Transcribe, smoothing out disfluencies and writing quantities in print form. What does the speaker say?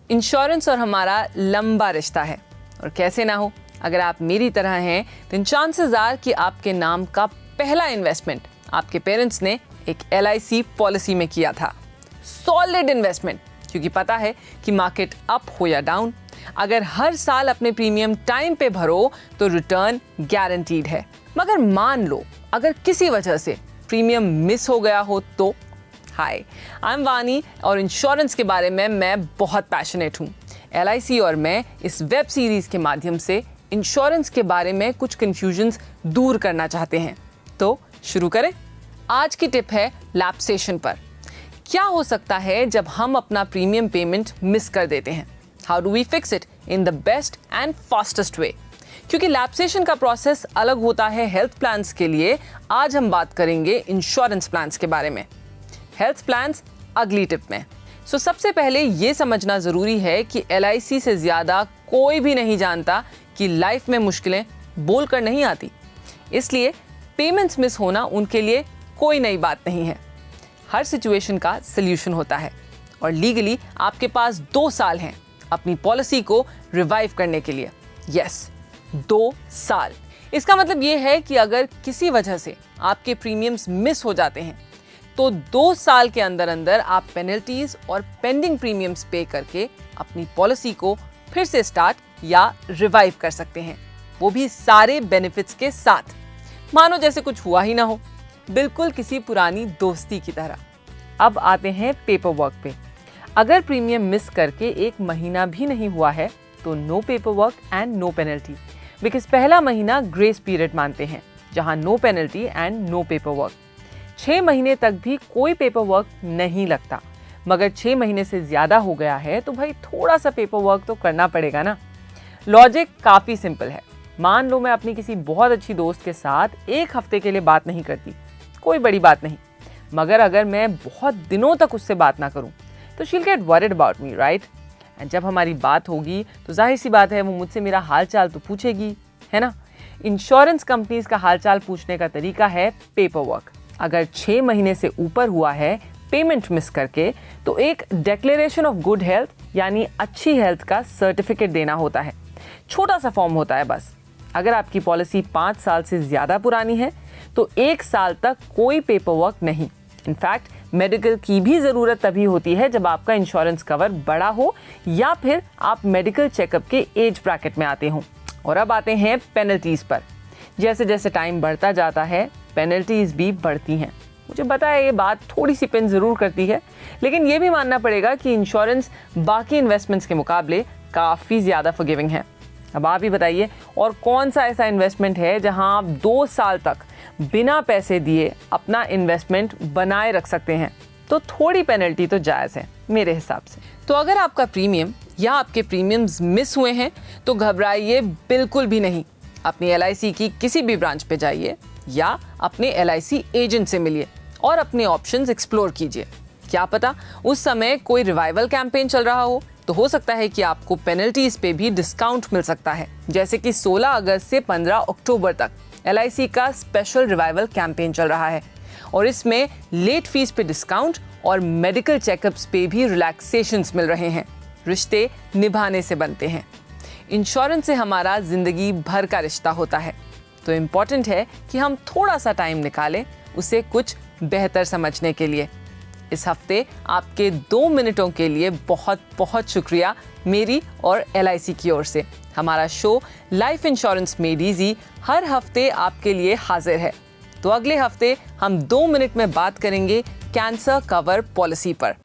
Insurance और हमारा लंबा रिश्ता है, और कैसे ना हो, अगर आप मेरी तरह हैं तो चांसेस आर कि आपके नाम का पहला इन्वेस्टमेंट आपके पेरेंट्स ने एक LIC पॉलिसी में किया था। सॉलिड इन्वेस्टमेंट, क्योंकि पता है कि मार्केट अप हो या डाउन, अगर हर साल अपने प्रीमियम टाइम पे भरो तो रिटर्न गारंटीड है। मगर मान लो अगर किसी वजह से प्रीमियम मिस हो गया हो तो हाय, आई एम वानी और इंश्योरेंस के बारे में मैं बहुत पैशनेट हूँ। LIC और मैं इस वेब सीरीज के माध्यम से इंश्योरेंस के बारे में कुछ कंफ्यूजन्स दूर करना चाहते हैं। तो शुरू करें। आज की टिप है लैप्सेशन पर। क्या हो सकता है जब हम अपना प्रीमियम पेमेंट मिस कर देते हैं? How do we fix it in the best and fastest way? क्योंकि लैप्सेशन का प्रोसेस अलग होता है हेल्थ प्लान्स के लिए, आज हम बात करेंगे इंश्योरेंस प्लान्स के बारे में। हेल्थ प्लान्स अगली टिप में। सबसे पहले ये समझना ज़रूरी है कि LIC से ज़्यादा कोई भी नहीं जानता कि लाइफ में मुश्किलें बोलकर नहीं आती, इसलिए पेमेंट्स मिस होना उनके लिए कोई नई बात नहीं है। हर सिचुएशन का सल्यूशन होता है और लीगली आपके पास 2 साल हैं अपनी पॉलिसी को रिवाइव करने के लिए। यस, 2 साल। इसका मतलब ये है कि अगर किसी वजह से आपके प्रीमियम्स मिस हो जाते हैं तो 2 साल के अंदर अंदर आप पेनल्टीज और पेंडिंग प्रीमियम्स पे करके अपनी पॉलिसी को फिर से स्टार्ट या रिवाइव कर सकते हैं, वो भी सारे बेनिफिट्स के साथ, मानो जैसे कुछ हुआ ही ना हो, बिल्कुल किसी पुरानी दोस्ती की तरह। अब आते हैं पेपर वर्क पे। अगर प्रीमियम मिस करके 1 महीना भी नहीं हुआ है तो no paper work and no penalty, because पहला महीना ग्रेस पीरियड मानते हैं, जहां no penalty and no paper work. 6 महीने तक भी कोई पेपर वर्क नहीं लगता, मगर 6 महीने से ज़्यादा हो गया है तो भाई थोड़ा सा पेपर वर्क तो करना पड़ेगा ना। लॉजिक काफ़ी सिंपल है। मान लो मैं अपनी किसी बहुत अच्छी दोस्त के साथ 1 हफ्ते के लिए बात नहीं करती, कोई बड़ी बात नहीं, मगर अगर मैं बहुत दिनों तक उससे बात ना करूं तो she'll get worried about me, right? And जब हमारी बात होगी तो जाहिर सी बात है वो मुझसे मेरा हाल चाल तो पूछेगी, है ना? इंश्योरेंस कंपनीज का हाल चाल पूछने का तरीका है पेपर वर्क। अगर 6 महीने से ऊपर हुआ है पेमेंट मिस करके तो एक डिक्लेरेशन ऑफ गुड हेल्थ यानी अच्छी हेल्थ का सर्टिफिकेट देना होता है। छोटा सा फॉर्म होता है बस। अगर आपकी पॉलिसी 5 साल से ज़्यादा पुरानी है तो 1 साल तक कोई पेपर वर्क नहीं। इनफैक्ट मेडिकल की भी ज़रूरत तभी होती है जब आपका इंश्योरेंस कवर बड़ा हो या फिर आप मेडिकल चेकअप के एज ब्रैकेट में आते हों। और अब आते हैं पेनल्टीज़ पर। जैसे जैसे टाइम बढ़ता जाता है पेनल्टीज़ भी बढ़ती हैं। मुझे पता है ये बात थोड़ी सी पिन ज़रूर करती है, लेकिन ये भी मानना पड़ेगा कि इंश्योरेंस बाकी इन्वेस्टमेंट्स के मुकाबले काफ़ी ज़्यादा फॉरगिविंग है। अब आप ही बताइए, और कौन सा ऐसा इन्वेस्टमेंट है जहां आप 2 साल तक बिना पैसे दिए अपना इन्वेस्टमेंट बनाए रख सकते हैं? तो थोड़ी पेनल्टी तो जायज़ है मेरे हिसाब से। तो अगर आपका प्रीमियम या आपके प्रीमियम्स मिस हुए हैं तो घबराइए बिल्कुल भी नहीं। अपनी LIC की किसी भी ब्रांच पे जाइए या अपने LIC एजेंट से मिलिए और अपने ऑप्शंस एक्सप्लोर कीजिए। क्या पता उस समय कोई रिवाइवल कैंपेन चल रहा हो सकता है कि आपको पेनल्टीज पे भी डिस्काउंट मिल सकता है। जैसे कि 16 अगस्त से 15 अक्टूबर तक LIC का स्पेशल रिवाइवल कैंपेन चल रहा है और इसमें लेट फीस पे डिस्काउंट और मेडिकल चेकअप्स पे भी रिलैक्सेशंस मिल रहे हैं। रिश्ते निभाने से बनते हैं। इंश्योरेंस से हमारा जिंदगी भर का रिश्ता होता है, तो इम्पॉर्टेंट है कि हम थोड़ा सा टाइम निकालें उसे कुछ बेहतर समझने के लिए। इस हफ्ते आपके 2 मिनटों के लिए बहुत बहुत शुक्रिया मेरी और LIC की ओर से। हमारा show life insurance made easy हर हफ्ते आपके लिए हाजिर है। तो अगले हफ्ते हम 2 मिनट में बात करेंगे कैंसर कवर पॉलिसी पर।